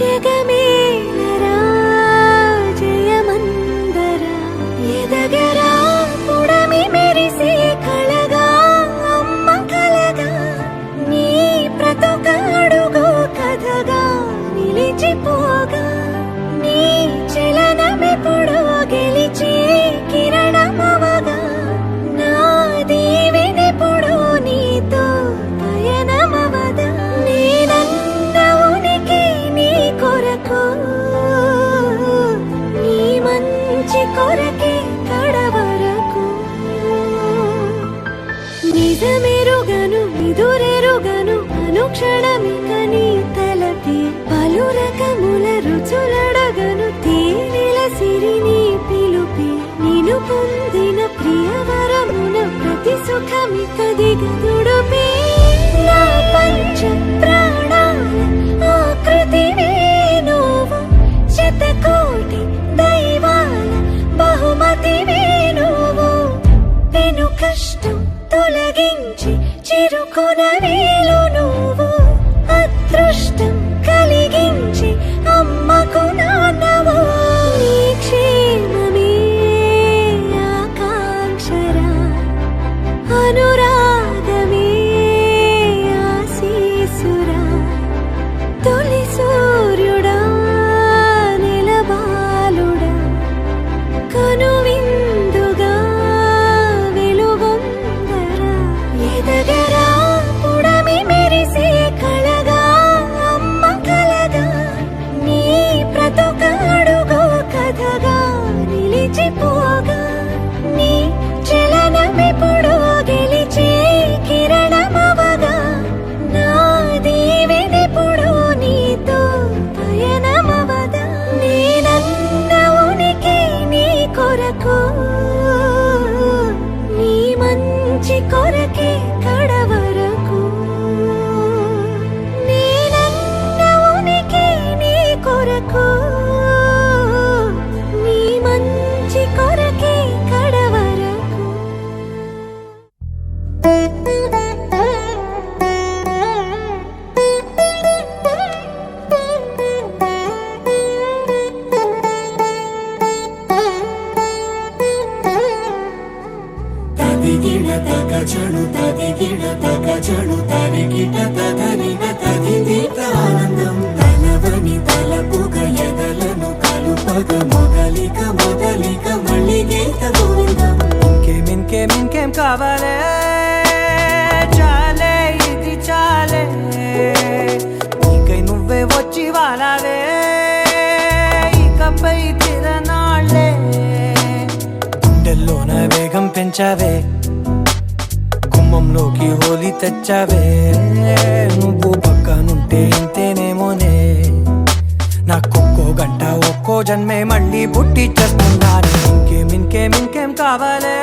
జగమేలరా జయమందరా ఎదగరా పుడమి మెరిసే కళగా అమ్మ కలగా నీ ప్రతొకడుగో కథగా నిలిచిపోగా నీ చలనమెప్పుడు గెలిచే కిరణమవగా నా దీవెనెప్పుడు నీతో పయనమవదా నేనన్న ఉనికి నీ కొరకు నీ మంచి కొరకే కడవరకు నిజమెరుగను నిదురెరుగను అనుక్షణమిక నీ తలపి పలు రకముల రుచులడగను తేనెల సిరి నీ పిలుపి నిను పొందిన ప్రియవరమున ప్రతి సుఖమిక దిగదుడుపి నా పంచ ప్రాణాల ఆకృతివే నువ్వు శతకోటి దైవాల బహుమతివే నువ్వు పెను కష్టం తొలగించి చిరుకొనవేలు నువ్వు అదృష్టం కలిగించి అమ్మకు నాన్నవు నీ క్షేమమే ఆకాంక్షరా అనురాగమే ఆశీసురా తొలి సూర్యుడా నిలబాలుడా కనువిందుగా వెలుగొందరా ఎదగరా పుడమి మెరిసే కళగా అమ్మ కలగా నీ ప్రతొకడుగో కథగా నిలిచిపోగా నీ చలనమెప్పుడు గెలిచే కిరణమవగా నా దీవెనెప్పుడు నీతో పయనమవదా నేనన్న ఉనికి నీ కొరకు నీ మంచి కొరకే కడవరకు నేనన్న ఉనికి నీ కొరకు నీ మంచి కొరకే కడవరకు తదిగిడ తగచడు తదిగిడ తగచడు తరిగిట తదరిన తదిదీత ఆనందం తలవని తలపుగ ఎదలను కలుపగ మొదలిక మొదలిక మళ్ళీ గీత గోవిందం ఇంకేం కావాలే చాలే ఇది చాలే నీకై నువ్వే వచ్చి వాలావే ఇకపై తిరనాళ్ళే గుండెల్లోన వేగం పెంచావే గుమ్మంలోకి హోలీ తెచ్చావే నువ్వు పక్కనుంటే ఇంతేనేమోనే నాకొక్కో గంట ఒక్కో జన్మే మళ్ళీ పుట్టి చేస్తున్నాను ఇంకేం కావాలే